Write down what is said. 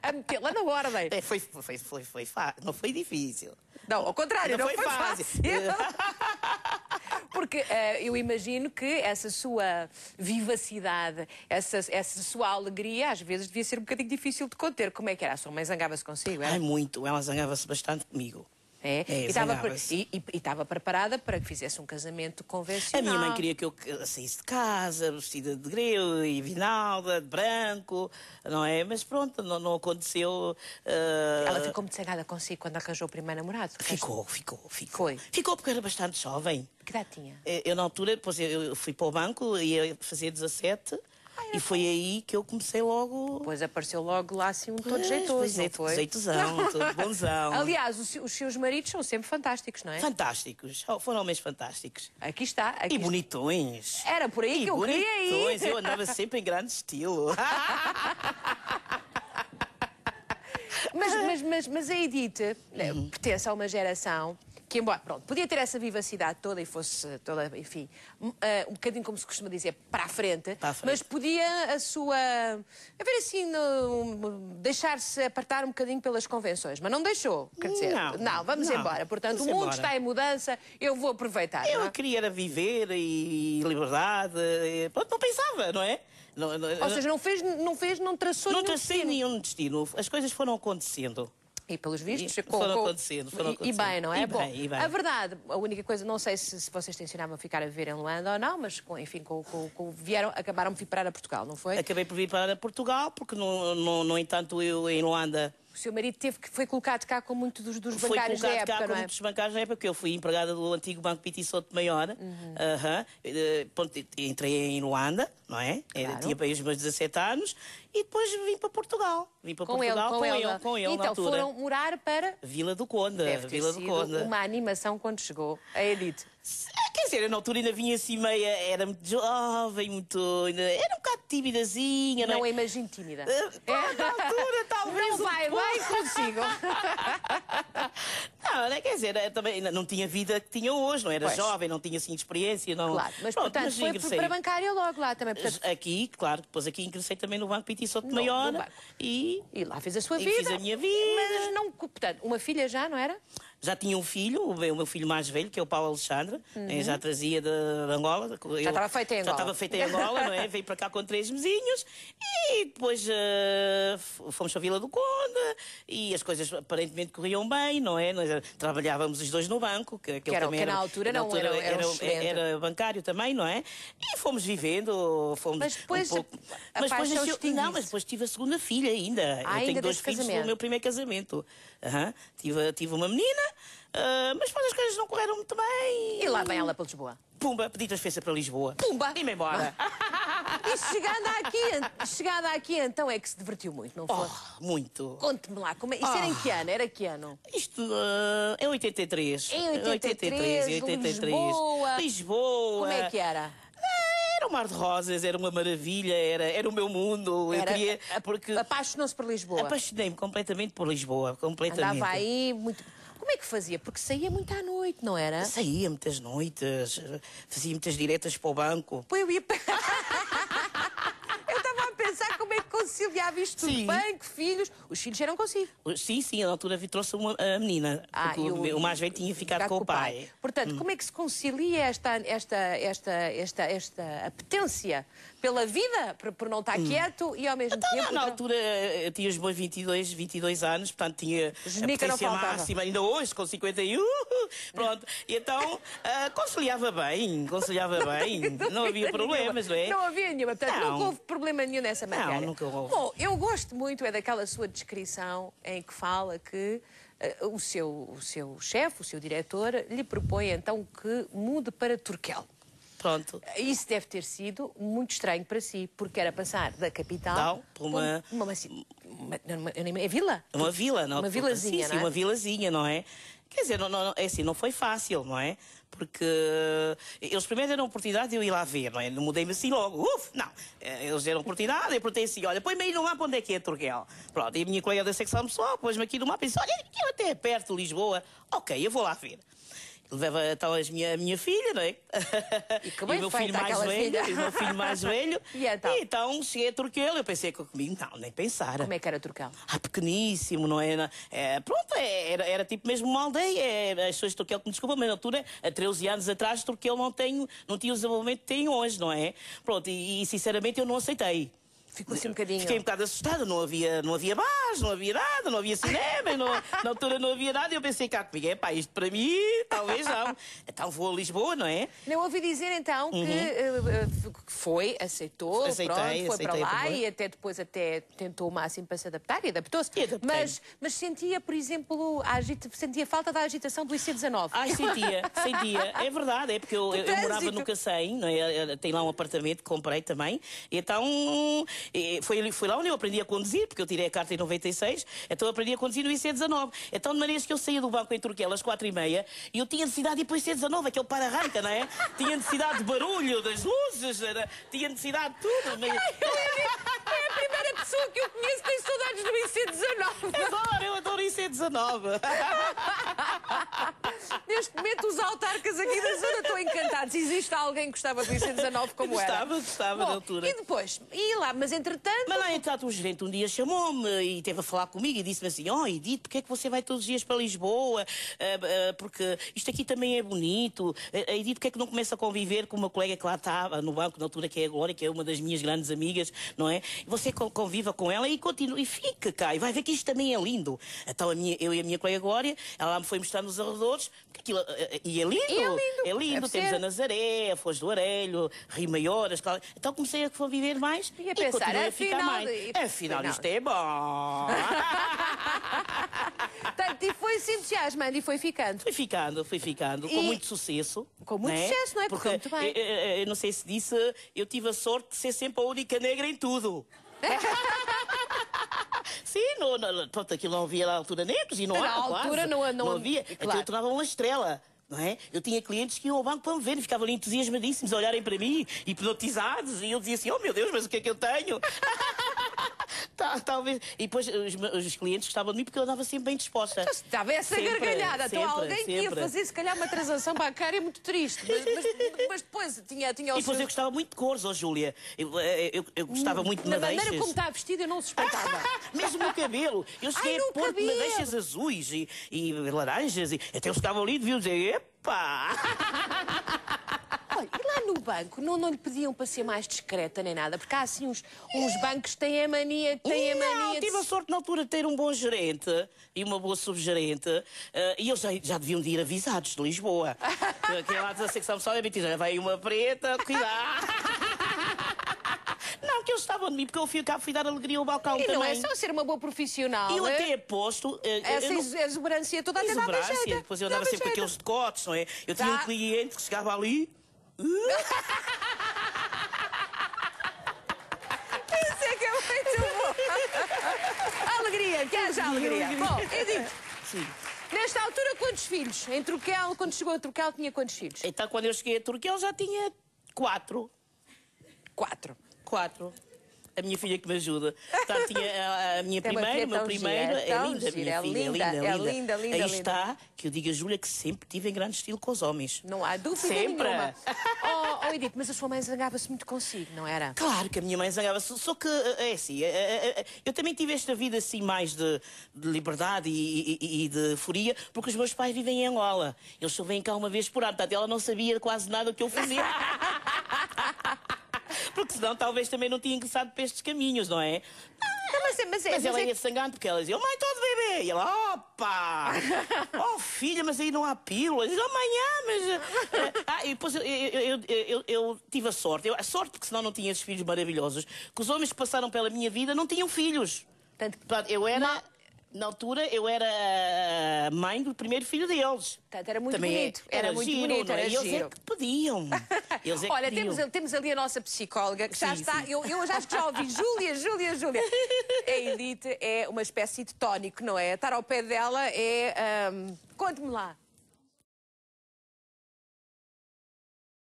a metê-la na ordem. Não foi difícil. Não, ao contrário, não foi fácil. Porque eu imagino que essa sua vivacidade, essa sua alegria, às vezes devia ser um bocadinho difícil de conter. Como é que era? A sua mãe zangava-se consigo? Era? Ai, muito. Ela zangava-se bastante comigo. E estava preparada para que fizesse um casamento convencional. A minha mãe queria que eu saísse de casa, vestida de grego e vinalda, de branco, não é? Mas pronto, não aconteceu. Ela ficou muito zangada consigo quando arranjou o primeiro namorado? Ficou. Foi? Ficou porque era bastante jovem. Que idade tinha? Eu, na altura, depois eu fui para o banco, ia fazer 17... E foi aí que eu comecei logo... Pois apareceu logo lá assim um todo jeitoso, não foi? Jeitosão, todo bonzão. Aliás, os seus maridos são sempre fantásticos, não é? Fantásticos. Foram homens fantásticos. Aqui está. E bonitões. Era por aí que eu queria ir. Eu andava sempre em grande estilo. Mas a Edith pertence a uma geração que, embora, pronto, podia ter essa vivacidade toda e fosse toda, enfim, um bocadinho, como se costuma dizer, para a frente. Mas podia a ver assim, deixar-se apartar um bocadinho pelas convenções. Mas não deixou, quer dizer, não, vamos embora. Portanto, o mundo está em mudança, eu vou aproveitar. Eu queria era viver e liberdade, pronto, não pensava, não é? Ou seja, não traçou nenhum destino. Não tracei nenhum destino, as coisas foram acontecendo. E pelos vistos... Foram acontecendo. E bem, não é? E bem. A verdade, a única coisa, não sei se vocês tencionavam ficar a viver em Luanda ou não, mas, enfim, acabaram por vir parar a Portugal, não foi? Acabei por vir parar a Portugal, porque, no entanto, eu em Luanda... O seu marido foi colocado cá com muitos dos bancários da época, não é? Foi colocado cá com muitos bancários da época, porque eu fui empregada do antigo Banco Piti Souto Maior. Entrei em Luanda, não é? Claro. Tinha para aí os meus 17 anos. E depois vim para Portugal. Vim para Portugal com ele na altura. Então foram morar para... Vila do Conde. Deve ter sido uma animação quando chegou a Edith. Quer dizer, eu na altura ainda vinha assim meia... Era muito jovem, era um bocado tímidazinha, não é? Não a imagino tímida. Na altura, talvez. Não vai consigo. Não, quer dizer, também não tinha vida que tinha hoje, não era jovem, não tinha assim experiência. Não... Claro, mas portanto foi para bancária logo lá também. Portanto... Aqui, claro, depois aqui ingressei também no Banco Piti Souto Maior. E lá fez a sua vida. Fiz a minha vida. Mas não, portanto, uma filha já, não era? Já tinha um filho, o meu filho mais velho, que é o Paulo Alexandre, já trazia de Angola. Já estava feita em Angola. Já estava feita em Angola, não é? Veio para cá com 3 mesinhos e depois fomos para a Vila do Conde e as coisas aparentemente corriam bem, não é? Nós trabalhávamos os dois no banco, que na altura não era bancário também, não é? E fomos vivendo, mas depois mas depois tive a segunda filha ainda. Eu tenho 2 filhos do meu primeiro casamento. Tive uma menina, mas depois as coisas não correram muito bem. E lá vem ela para Lisboa. Pumba, pedi transferência para Lisboa. Pumba! E-me embora. E chegada aqui, então é que se divertiu muito, não foi? Muito. Conte-me lá, isso era em que ano? Era que ano? Isto é 83. Em 83, Lisboa. Como é que era? Era um mar de rosas, era uma maravilha, era o meu mundo. Apaixonou-se por Lisboa? Apaixonei-me completamente por Lisboa, completamente. Andava aí muito... Como é que fazia? Porque saía muito à noite, não era? Saía muitas noites, fazia muitas diretas para o banco. Eu estava a pensar como é que conciliava isto tudo. Banco, filhos... Os filhos eram consigo? Sim, na altura trouxe a menina. Porque o mais velho tinha ficado com o pai. Portanto, como é que se concilia esta apetência pela vida, por não estar quieto e ao mesmo tempo... Na altura eu tinha os meus 22 anos, portanto tinha a potência máxima, ainda hoje, com 51, pronto. E então conciliava bem, não havia problemas, não é? Não havia nenhuma, portanto nunca houve problema nenhum nessa matéria. Não, nunca houve. Bom, eu gosto muito daquela sua descrição em que fala que o seu chefe, o seu diretor, lhe propõe então que mude para Turquel. Pronto. Isso deve ter sido muito estranho para si, porque era passar da capital para uma vila? Uma vila, não? Uma vilazinha, sim, uma vilazinha, não é? Quer dizer, é assim, não foi fácil, não é? Porque eles primeiro deram oportunidade de eu ir lá ver, não é? Não mudei-me assim logo. Não. Eles deram oportunidade, eu perguntei assim, olha, põe-me aí no mapa onde é que é Turquel. Pronto, e a minha colega da secção pessoal pôs-me aqui no mapa e disse, olha, aquilo até é perto de Lisboa. Ok, eu vou lá ver. levava então a minha filha, não é? E que bem o meu filho mais velho, filha. e o meu filho mais velho. E então? Cheguei a Turquel, eu pensei que comigo, não, nem pensar. Como é que era Turquel? Pequeníssimo, não era? Pronto, era tipo mesmo uma aldeia. As pessoas de Turquel que me desculpam, mas na altura, há 13 anos atrás, Turquel não tinha o desenvolvimento que tem hoje, não é? Pronto, e sinceramente eu não aceitei. Ficou assim um bocadinho. Fiquei um bocado assustada, não havia bares, não havia nada, não havia cinema, na altura não havia nada. E eu pensei, cá comigo, isto para mim, talvez não. Então vou a Lisboa, não é? Não ouvi dizer então que aceitou, aceitei foi para lá e até depois tentou o máximo para se adaptar e adaptou-se. Mas sentia, por exemplo, sentia falta da agitação do IC19. Sentia. É verdade, é porque eu morava no Cacém, não é? Tem lá um apartamento que comprei também. E então foi lá onde eu aprendi a conduzir, porque eu tirei a carta em 96, então eu aprendi a conduzir no IC19. Então, de maneiras que eu saía do banco em Turquel às 4h30 e eu tinha necessidade de ir para o IC19, aquele para-arranca, não é? Tinha necessidade de barulho, das luzes, tinha necessidade de tudo. Mas... É a primeira pessoa que eu conheço que tem saudades do IC19. Eu adoro IC19. Neste momento, os autarcas aqui da zona estão encantados. Existe alguém que gostava do IC19 como era? Gostava na altura. E depois? E lá, mas entretanto... Mas lá, entretanto, o gerente um dia chamou-me e esteve a falar comigo e disse-me assim: Edith, porque é que você vai todos os dias para Lisboa? Porque isto aqui também é bonito. Edith, porque é que não começa a conviver com uma colega que lá estava no banco, na altura, que é a Glória, que é uma das minhas grandes amigas, não é? Você conviva com ela e continua, e fica cá, e vai ver que isto também é lindo. Então eu e a minha colega Glória, ela me foi mostrar nos arredores, que aquilo, e é lindo. É lindo. Temos a Nazaré, a Foz do Arelho, Rio Maior, então comecei a conviver mais e a pensar, afinal isto é bom. E foi-se entusiasmando e foi ficando. Fui ficando, com muito sucesso. Com muito sucesso, não é? Porque muito bem. Eu não sei se disse, eu tive a sorte de ser sempre a única negra em tudo. Sim, pronto, aquilo não havia na altura negros e não há, na altura quase. Não havia. Claro. Então eu tornava uma estrela. Não é? Eu tinha clientes que iam ao banco para me ver e ficavam ali entusiasmadíssimos a olharem para mim, hipnotizados, e eu dizia assim: oh meu Deus, mas o que é que eu tenho? Talvez. E depois os clientes gostavam de mim porque eu andava sempre bem disposta. Então, estava essa gargalhada. Então alguém que ia fazer, se calhar, uma transação bancária muito triste. Mas depois tinha E depois eu gostava muito de cores, Júlia. Eu gostava muito de madeixas. Na maneira como está vestida, eu não suspeitava. Mesmo no cabelo. Eu cheguei a pôr madeixas azuis e laranjas. E até eles ficavam ali e deviam dizer: epá! Olha, e lá no banco não lhe pediam para ser mais discreta nem nada? Porque há assim uns bancos que têm a mania tive a sorte na altura de ter um bom gerente e uma boa subgerente, e eles já deviam de ir avisados de Lisboa. Quem lá da secção pessoal já vai uma preta, cuidado. Não, que eles estavam de mim, porque eu fui dar alegria ao balcão também. E não é só ser uma boa profissional. Eu até aposto... Essa exuberância toda até dava jeito. Depois eu andava sempre com aqueles decotes, não é? Eu tinha um cliente que chegava ali... Isso é que é muito bom. Alegria, que haja alegria. Bom, Edith, sim. Nesta altura, quantos filhos? Em Turquel, quando chegou a Turquel, tinha quantos filhos? Então, quando eu cheguei a Turquel, já tinha 4. 4. A minha filha que me ajuda. Então, tinha a minha primeira, o meu primeiro. É linda, minha filha. É linda. Aí está, que eu digo a Júlia que sempre tive em grande estilo com os homens. Não há dúvida nenhuma. Edith, mas a sua mãe zangava-se muito consigo, não era? Claro que a minha mãe zangava-se, só que, é assim, eu também tive esta vida assim mais de liberdade e de furia, porque os meus pais vivem em Angola. Eles só vêm cá uma vez por ano, portanto, ela não sabia quase nada do que eu fazia. Porque senão talvez também não tinha ingressado para estes caminhos, não é? Mas ela ia sangando porque ela dizia: oh, mãe, estou de bebê. E ela: opa! Oh, filha, mas aí não há pílulas. E amanhã, mas... E depois eu tive a sorte. A sorte, porque senão não tinha esses filhos maravilhosos, que os homens que passaram pela minha vida não tinham filhos. Eu era... Na altura, eu era mãe do primeiro filho deles. Era muito bonito. Era muito bonito, era giro. Eles é que pediam. Olha, temos ali a nossa psicóloga, que já está... Eu já acho que já ouvi. Júlia. A Edith é uma espécie de tónico, não é? Estar ao pé dela é... Conte-me lá.